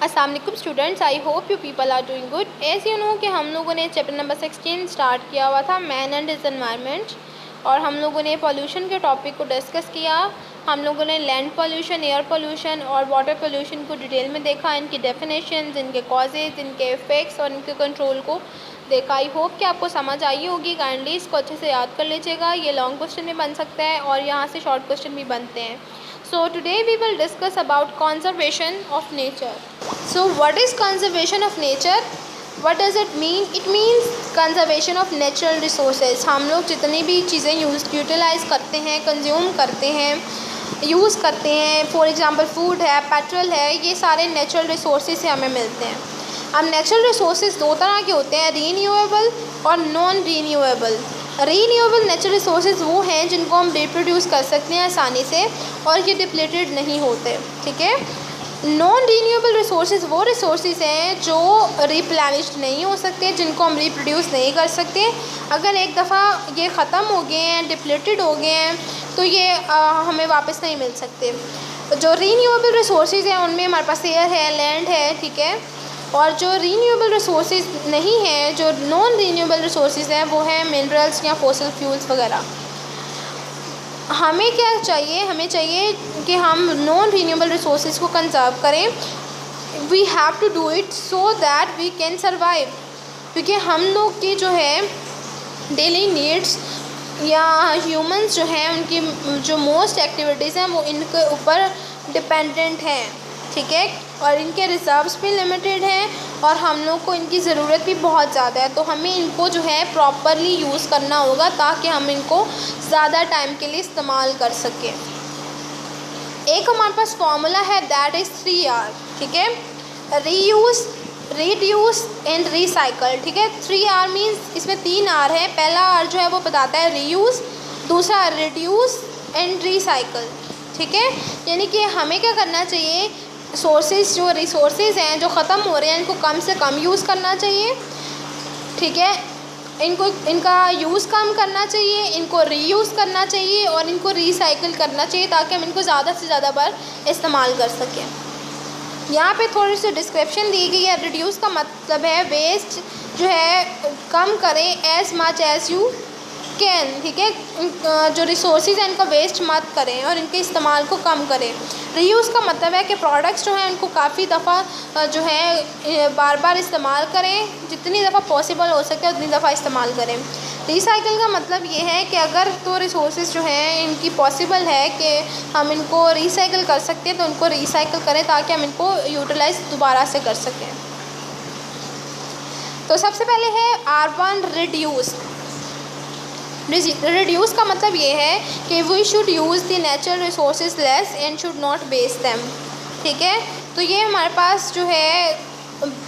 अस्सलाम वालेकुम students, I hope you people are doing good. As you know कि हम लोगों ने चैप्टर नंबर 16 स्टार्ट किया हुआ था, मैन एंड हिज एनवायरनमेंट, और हम लोगों ने पॉल्यूशन के टॉपिक को डिस्कस किया। हम लोगों ने लैंड पॉल्यूशन, एयर पॉल्यूशन और वाटर पॉल्यूशन को डिटेल में देखा, इनकी डेफिनेशंस, इनके कॉजेज़, इनके इफ़ेक्ट्स और इनके कंट्रोल को देखा। आई होप कि आपको समझ आई होगी। काइंडली इसको अच्छे से याद कर लीजिएगा। ये लॉन्ग क्वेश्चन भी बन सकता है और यहाँ से शॉर्ट क्वेश्चन भी बनते हैं। So today we will discuss about conservation of nature. So what is conservation of nature? What does it mean? It means conservation of natural resources. हम लोग जितनी भी चीज़ें यूटिलाइज़ करते हैं, कंज्यूम करते हैं, यूज़ करते हैं, फॉर एग्ज़ाम्पल फूड है, पेट्रोल है, ये सारे नेचुरल रिसोर्सेज से हमें मिलते हैं। अब नेचुरल रिसोर्सेज दो तरह के होते हैं, रीन्यूएबल और non renewable. Renewable natural resources वो हैं जिनको हम रिप्रोड्यूस कर सकते हैं आसानी से और ये डिप्लीटेड नहीं होते, ठीक है। नॉन रीन्यूएबल रिसोर्सेज वो रिसोर्सेज हैं जो रिप्लेनिश्ड नहीं हो सकते, जिनको हम रिप्रोड्यूस नहीं कर सकते। अगर एक दफ़ा ये ख़त्म हो गए हैं, डिप्लीटेड हो गए हैं, तो ये हमें वापस नहीं मिल सकते। जो रीन्यूएबल रिसोर्सेज हैं उनमें हमारे पास एयर है, लैंड है, ठीक है। और जो रीन्यूएबल रिसोर्सेज नहीं हैं, जो नॉन रीन्यूएबल रिसोर्सेज हैं, वो हैं मिनरल्स या फॉसिल फ्यूल्स वगैरह। हमें क्या चाहिए? हमें चाहिए कि हम नॉन रीन्यूएबल रिसोर्सेज को कंजर्व करें। We have to do it so that we can survive, क्योंकि हम लोग की जो है डेली नीड्स या ह्यूमंस जो हैं उनकी जो मोस्ट एक्टिविटीज़ हैं वो इनके ऊपर डिपेंडेंट हैं, ठीक है। और इनके रिजर्व्स भी लिमिटेड हैं और हम लोग को इनकी ज़रूरत भी बहुत ज़्यादा है, तो हमें इनको जो है प्रॉपरली यूज़ करना होगा ताकि हम इनको ज़्यादा टाइम के लिए इस्तेमाल कर सकें। एक हमारे पास फार्मूला है, दैट इज़ 3R, ठीक है। रीयूज़, रिड्यूस एंड रिसाइकल, ठीक है। 3R मीन्स इसमें 3R है। पहला R जो है वो बताता है रीयूज़, दूसरा रिड्यूस एंड रिसाइकल, ठीक है। यानी कि हमें क्या करना चाहिए, सोर्सेज जो रिसोर्सेज हैं जो ख़त्म हो रहे हैं इनको कम से कम यूज़ करना चाहिए, ठीक है। इनका यूज़ कम करना चाहिए, इनको रीयूज़ करना चाहिए और इनको रिसाइकिल करना चाहिए ताकि हम इनको ज़्यादा से ज़्यादा बार इस्तेमाल कर सकें। यहाँ पे थोड़ी सी डिस्क्रिप्शन दी गई है। रिड्यूस का मतलब है वेस्ट जो है कम करें, as much as you can, ठीक है। जो रिसोर्सेज हैं इनको वेस्ट मत करें और इनके इस्तेमाल को कम करें। रीयूज़ का मतलब है कि प्रोडक्ट्स जो हैं उनको काफ़ी दफ़ा जो है बार बार इस्तेमाल करें, जितनी दफ़ा पॉसिबल हो सके उतनी दफ़ा इस्तेमाल करें। रिसाइकिल का मतलब ये है कि अगर तो रिसोर्सेज जो हैं इनकी पॉसिबल है कि हम इनको रिसाइकिल कर सकते हैं तो उनको रिसाइकिल करें ताकि हम इनको यूटिलाइज़ दोबारा से कर सकें। तो सबसे पहले है R1 रिड्यूस। रिड्यूस का मतलब ये है कि we should use the natural resources less and should not waste them, ठीक है। तो ये हमारे पास जो है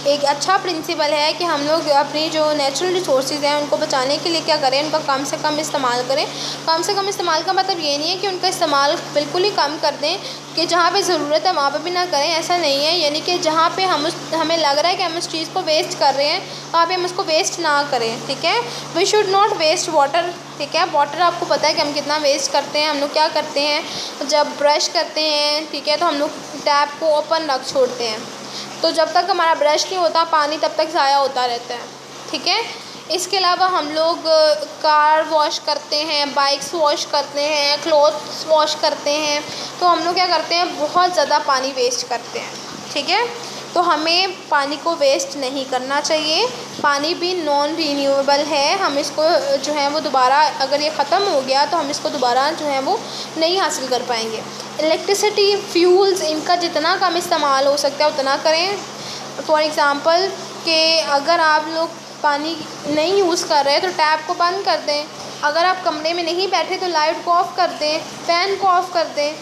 एक अच्छा प्रिंसिपल है कि हम लोग अपनी जो नेचुरल रिसोर्सेज हैं उनको बचाने के लिए क्या करें, उनका कम से कम इस्तेमाल करें। कम से कम इस्तेमाल का मतलब ये नहीं है कि उनका इस्तेमाल बिल्कुल ही कम कर दें, कि जहाँ पे ज़रूरत है वहाँ पे भी ना करें, ऐसा नहीं है। यानी कि जहाँ पे हमें लग रहा है कि हम उस चीज़ को वेस्ट कर रहे हैं वहाँ पे हम उसको वेस्ट ना करें, ठीक है। We should not waste water, ठीक है। वाटर आपको पता है कि हम कितना वेस्ट करते हैं। हम लोग क्या करते हैं, जब ब्रश करते हैं, ठीक है, तो हम लोग टैप को ओपन रख छोड़ते हैं, तो जब तक हमारा ब्रश नहीं होता पानी तब तक ज़ाया होता रहता है, ठीक है। इसके अलावा हम लोग कार वॉश करते हैं, बाइक्स वॉश करते हैं, क्लोथ्स वॉश करते हैं, तो हम लोग क्या करते हैं, बहुत ज़्यादा पानी वेस्ट करते हैं, ठीक है। तो हमें पानी को वेस्ट नहीं करना चाहिए। पानी भी नॉन रीन्यूएबल है, हम इसको जो है वो दोबारा, अगर ये ख़त्म हो गया तो हम इसको दोबारा जो है वो नहीं हासिल कर पाएंगे। इलेक्ट्रिसिटी, फ्यूल्स, इनका जितना कम इस्तेमाल हो सकता है उतना करें। फॉर एग्ज़ाम्पल कि अगर आप लोग पानी नहीं यूज़ कर रहे तो टैप को बंद कर दें। अगर आप कमरे में नहीं बैठे तो लाइट को ऑफ़ कर दें, फ़ैन को ऑफ़ कर दें।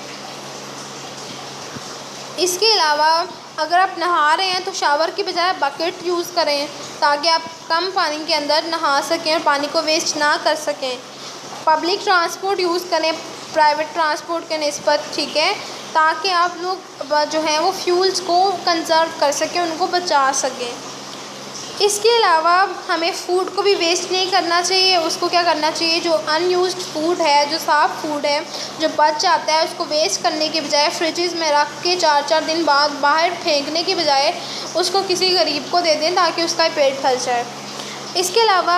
इसके अलावा अगर आप नहा रहे हैं तो शावर की बजाय बकेट यूज़ करें ताकि आप कम पानी के अंदर नहा सकें और पानी को वेस्ट ना कर सकें। पब्लिक ट्रांसपोर्ट यूज़ करें प्राइवेट ट्रांसपोर्ट के निस्बत, ठीक है, ताकि आप लोग जो हैं वो फ्यूल्स को कंजर्व कर सकें, उनको बचा सकें। इसके अलावा हमें फ़ूड को भी वेस्ट नहीं करना चाहिए। उसको क्या करना चाहिए, जो अनयूज्ड फूड है, जो साफ़ फूड है, जो बच जाता है, उसको वेस्ट करने के बजाय फ्रिजेज़ में रख के 4-4 दिन बाद बाहर फेंकने के बजाय उसको किसी गरीब को दे दें ताकि उसका पेट भर जाए। इसके अलावा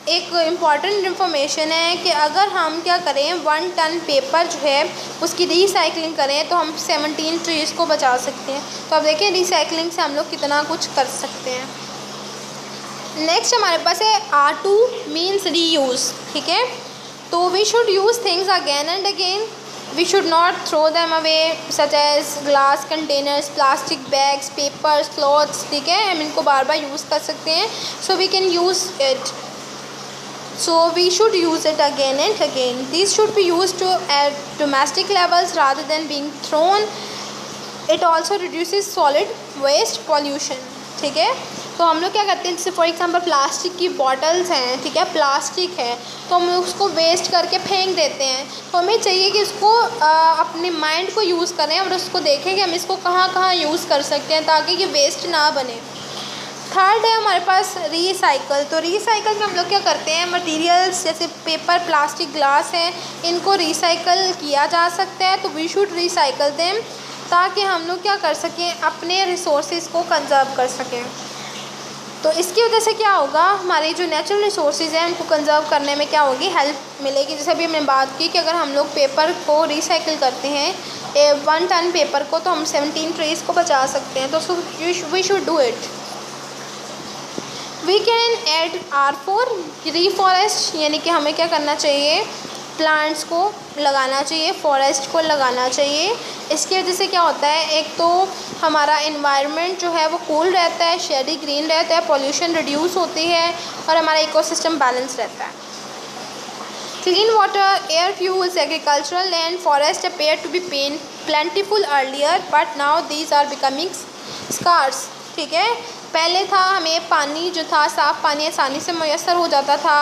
एक इम्पॉर्टेंट इन्फॉर्मेशन है कि अगर हम क्या करें 1 टन पेपर जो है उसकी रीसाइक्लिंग करें तो हम 17 ट्रीज़ को बचा सकते हैं। तो अब देखें रीसाइक्लिंग से हम लोग कितना कुछ कर सकते हैं। नेक्स्ट हमारे पास है R2 मीन्स रीयूज़, ठीक है। तो we should use things again and again, we should not throw them away such as glass containers, plastic bags, papers, clothes, ठीक है। हम इनको बार बार यूज़ कर सकते हैं, so we can use it, so we should use it again and again. These should be used to at domestic levels rather than being thrown. It also reduces solid waste pollution, ठीक है। तो हम लोग क्या करते हैं, जैसे for example plastic की बॉटल्स हैं, ठीक है, प्लास्टिक है तो हम उसको वेस्ट करके फेंक देते हैं। तो हमें चाहिए कि उसको अपने माइंड को यूज़ करें और उसको देखें कि हम इसको कहाँ कहाँ यूज़ कर सकते हैं ताकि ये वेस्ट ना बने। थर्ड है हमारे पास रीसाइकल। तो रीसाइकल में हम लोग क्या करते हैं, मटेरियल्स जैसे पेपर, प्लास्टिक, ग्लास हैं, इनको रीसाइकल किया जा सकता है। तो वी शुड रीसाइकल देम ताकि हम लोग क्या कर सकें, अपने रिसोर्सेज को कंजर्व कर सकें। तो इसकी वजह से क्या होगा, हमारे जो नेचुरल रिसोर्सेज हैं उनको कंजर्व करने में क्या होगी, हेल्प मिलेगी। जैसे अभी हमने बात की कि अगर हम लोग पेपर को रीसाइकिल करते हैं 1 टन पेपर को, तो हम 17 ट्रीज़ को बचा सकते हैं। तो we should do it. We can add R4 reforest, यानी कि हमें क्या करना चाहिए, प्लांट्स को लगाना चाहिए, फॉरेस्ट को लगाना चाहिए। इसकी वजह से क्या होता है, एक तो हमारा एनवायरनमेंट जो है वो कूल रहता है, शेडी ग्रीन रहता है, पॉल्यूशन रिड्यूस होती है और हमारा इकोसिस्टम बैलेंस रहता है। Clean water, air, fuels, agricultural land, forest appear to be plentiful earlier but now these are becoming scarce, ठीक है। पहले था हमें पानी जो था, साफ़ पानी आसानी से मैसर हो जाता था,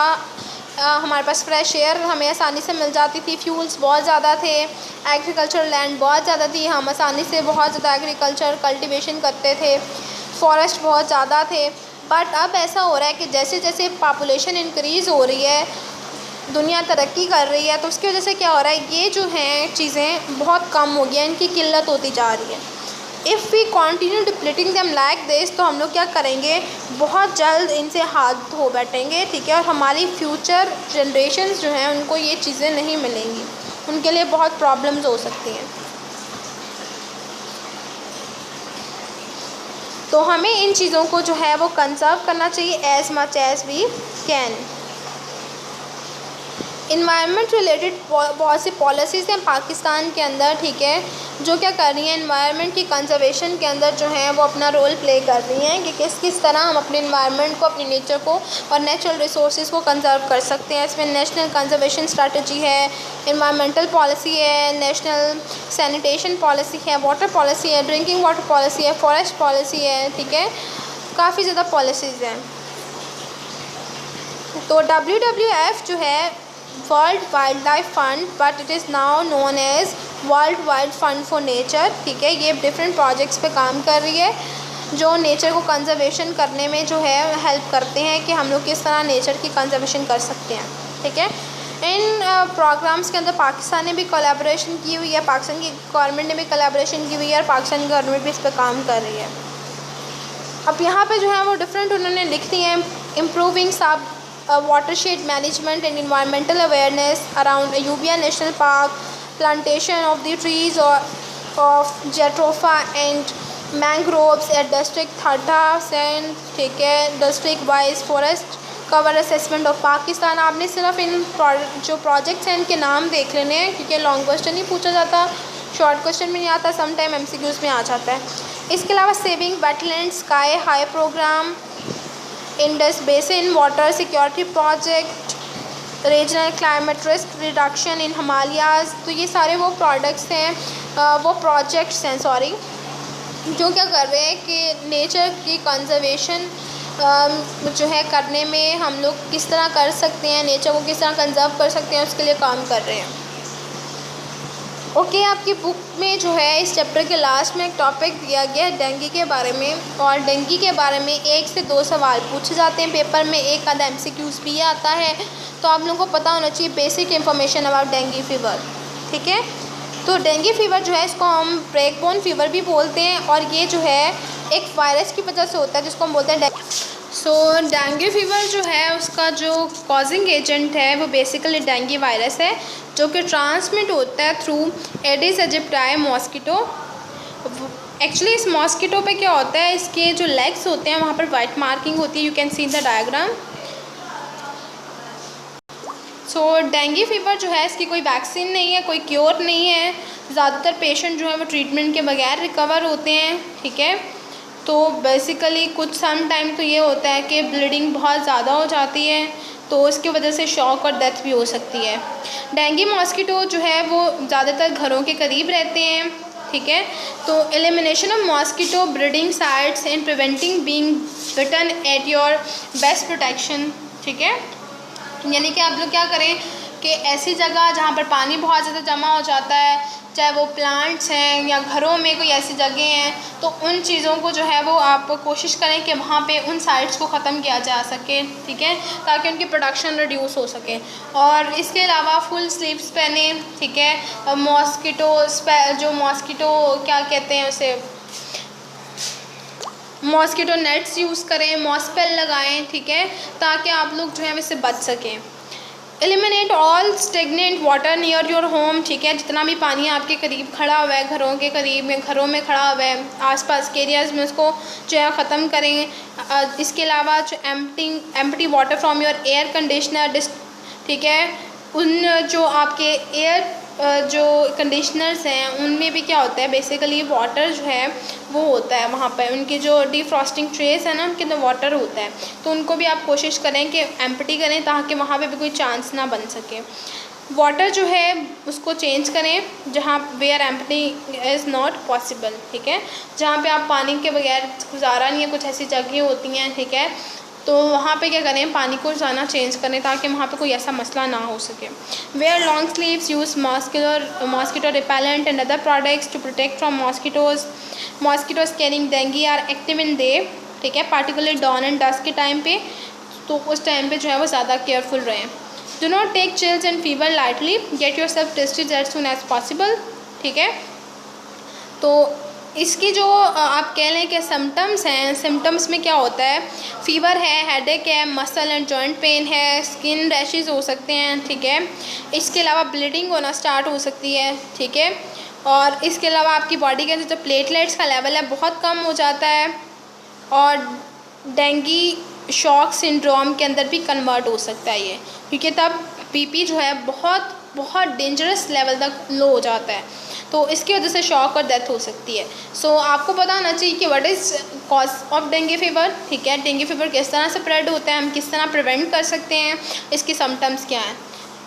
हमारे पास फ्रेश एयर हमें आसानी से मिल जाती थी, फ्यूल्स बहुत ज़्यादा थे, एग्रीकल्चर लैंड बहुत ज़्यादा थी, हम आसानी से बहुत ज़्यादा एग्रीकल्चर कल्टीवेशन करते थे, फॉरेस्ट बहुत ज़्यादा थे। बट अब ऐसा हो रहा है कि जैसे जैसे पॉपुलेशन इंक्रीज़ हो रही है, दुनिया तरक्की कर रही है, तो उसकी वजह से क्या हो रहा है, ये जो हैं चीज़ें बहुत कम हो गई हैं, इनकी किल्लत होती जा रही है। If we continue depleting them like this, तो हम लोग क्या करेंगे, बहुत जल्द इनसे हाथ धो बैठेंगे, ठीक है। और हमारी फ्यूचर जनरेशन्स जो हैं उनको ये चीज़ें नहीं मिलेंगी, उनके लिए बहुत प्रॉब्लम्स हो सकती हैं। तो हमें इन चीज़ों को जो है वो कंजर्व करना चाहिए as much as we can. Environment related बहुत सी पॉलिसीज़ हैं पाकिस्तान के अंदर, ठीक है, जो क्या कर रही हैं, इन्वायरमेंट की कंजर्वेशन के अंदर जो है वो अपना रोल प्ले कर रही हैं कि किस तरह हम अपने इन्वायरमेंट को, अपनी नेचर को और नेचुरल रिसोर्सेज को कंजर्व कर सकते हैं। इसमें नेशनल कंजर्वेशन स्ट्रैटेजी है, इन्वायरमेंटल पॉलिसी है, नेशनल सैनिटेशन पॉलिसी है, वाटर पॉलिसी है, ड्रिंकिंग वाटर पॉलिसी है, फॉरेस्ट पॉलिसी है, ठीक है, काफ़ी ज़्यादा पॉलिसीज़ हैं। तो WWF जो है world wildlife fund, but it is now known as world wide fund for nature, ठीक है, ये डिफरेंट प्रोजेक्ट्स पे काम कर रही है जो नेचर को कंजर्वेशन करने में जो है हेल्प करते हैं कि हम लोग किस तरह नेचर की कंजर्वेशन कर सकते हैं, ठीक है। इन प्रोग्राम्स के अंदर पाकिस्तान ने भी कोलैबोरेशन की हुई है, पाकिस्तान की गवर्नमेंट ने भी कोलैबोरेशन की हुई है और पाकिस्तान की गवर्नमेंट भी इस पर काम कर रही है। अब यहाँ पे जो है वो डिफरेंट उन्होंने लिख दी हैं, इम्प्रूविंग सब watershed management and environmental awareness around Ayubia National Park, plantation of the trees of Jatropha and mangroves at district 30, ठीक है, district wise forest cover assessment of Pakistan। आपने सिर्फ इन जो प्रोजेक्ट्स हैं इनके नाम देख लेने हैं क्योंकि लॉन्ग क्वेश्चन नहीं पूछा जाता, शॉर्ट क्वेश्चन में नहीं आता, सम टाइम MCQs में आ जाता है। इसके अलावा saving wetland sky high programme, Indus basin water security project, regional climate risk reduction in Himalayas, तो ये सारे वो प्रोजेक्ट्स हैं जो क्या कर रहे हैं कि नेचर की कंजर्वेशन जो है करने में हम लोग किस तरह कर सकते हैं, नेचर को किस तरह कंजर्व कर सकते हैं, उसके लिए काम कर रहे हैं। ओके, आपकी बुक में जो है इस चैप्टर के लास्ट में एक टॉपिक दिया गया है डेंगू के बारे में, और डेंगू के बारे में 1 से 2 सवाल पूछे जाते हैं पेपर में, एक आधा MCQs भी आता है। तो आप लोगों को पता होना चाहिए basic information about dengue fever, ठीक है। तो डेंगू फीवर जो है इसको हम ब्रेकबोन फीवर भी बोलते हैं, और ये जो है एक वायरस की वजह से होता है जिसको हम बोलते हैं डेंगू फीवर जो है उसका जो कॉजिंग एजेंट है वो बेसिकली डेंगू वायरस है, जो कि ट्रांसमिट होता है through Aedes aegypti mosquito. Actually इस मॉस्किटो पे क्या होता है, इसके जो लेग्स होते हैं वहाँ पर वाइट मार्किंग होती है, you can see in the diagram. Dengue fever जो है इसकी कोई वैक्सीन नहीं है, कोई क्योर नहीं है। ज़्यादातर पेशेंट जो है वो ट्रीटमेंट के बगैर रिकवर होते हैं, ठीक है। तो बेसिकली कुछ सम टाइम तो ये होता है कि ब्लीडिंग बहुत ज़्यादा हो जाती है, तो उसकी वजह से शॉक और डेथ भी हो सकती है। डेंगू मॉस्किटो जो है वो ज़्यादातर घरों के करीब रहते हैं, ठीक है। तो elimination of mosquito breeding sites and preventing being bitten at your best protection, ठीक है। यानी कि आप लोग क्या करें कि ऐसी जगह जहाँ पर पानी बहुत ज़्यादा जमा हो जाता है, चाहे वो प्लांट्स हैं या घरों में कोई ऐसी जगह हैं, तो उन चीज़ों को जो है वो आप कोशिश करें कि वहाँ पे उन साइट्स को ख़त्म किया जा सके, ठीक है, ताकि उनकी प्रोडक्शन रिड्यूस हो सके। और इसके अलावा फुल स्लीव्स पहने, ठीक है। मॉस्किटो क्या कहते हैं उसे, मॉस्किटो नेट्स यूज़ करें, मॉस्पेल लगाएं, ठीक है, ताकि आप लोग जो है इससे बच सकें। Eliminate all stagnant water near your home, ठीक है। जितना भी पानी आपके करीब खड़ा हुआ है, घरों के करीब में, घरों में खड़ा हुआ है, आसपास के एरियाज़ में, उसको जो है ख़त्म करें। इसके अलावा जो empty water from your air conditioner, ठीक है, उन जो आपके एयर जो कंडीशनर्स हैं उनमें भी क्या होता है, बेसिकली वाटर जो है वो होता है वहाँ पर, उनके जो डिफ्रॉस्टिंग ट्रेस है ना उनके अंदर वाटर होता है, तो उनको भी आप कोशिश करें कि एम्प्टी करें ताकि वहाँ पे भी कोई चांस ना बन सके। वाटर जो है उसको चेंज करें जहाँ where empty is not possible, ठीक है। जहाँ पे आप पानी के बगैर गुजारा नहीं है, कुछ ऐसी जगह होती हैं, ठीक है, तो वहाँ पे क्या करें, पानी को जाना चेंज करें ताकि वहाँ पे कोई ऐसा मसला ना हो सके। Wear long sleeves, use mosquito repellent and other products to protect from mosquitoes carrying dengue are active in day, ठीक है, पार्टिकुलरली डॉन एंड डस्क के टाइम पे, तो उस टाइम पे जो है वो ज़्यादा केयरफुल रहें। Do not take chills and fever lightly, get yourself tested as soon as possible, ठीक है। तो इसकी जो आप कह लें कि सिम्टम्स हैं, सिम्टम्स में क्या होता है, फ़ीवर है, हेडेक है, मसल एंड जॉइंट पेन है, स्किन रैशेस हो सकते हैं, ठीक है। इसके अलावा ब्लीडिंग होना स्टार्ट हो सकती है, ठीक है। और इसके अलावा आपकी बॉडी के अंदर जो प्लेटलेट्स का लेवल है बहुत कम हो जाता है, और डेंगू शॉक सिंड्रोम के अंदर भी कन्वर्ट हो सकता है ये, क्योंकि तब BP जो है बहुत डेंजरस लेवल तक लो हो जाता है, तो इसकी वजह से शॉक और डेथ हो सकती है। आपको पता होना चाहिए कि what is cause of dengue fever, ठीक है। डेंगू फीवर किस तरह से स्प्रेड होता है, हम किस तरह प्रिवेंट कर सकते हैं, इसकी सिम्टम्स क्या हैं।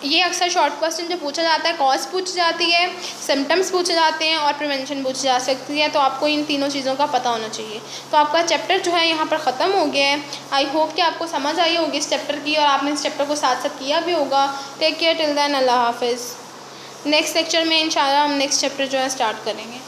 ये अक्सर शॉर्ट क्वेश्चन जो पूछा जाता है, कॉज पूछी जाती है, सिम्टम्स पूछे जाते हैं और प्रिवेंशन पूछी जा सकती है। तो आपको इन तीनों चीज़ों का पता होना चाहिए। तो आपका चैप्टर जो है यहाँ पर ख़त्म हो गया है। आई होप कि आपको समझ आई होगी इस चैप्टर की, और आपने इस चैप्टर को साथ साथ किया भी होगा। टेक केयर टिल देन, अल्लाह हाफिज़। नेक्स्ट लेक्चर में इंशाल्लाह हम नेक्स्ट चैप्टर जो है स्टार्ट करेंगे।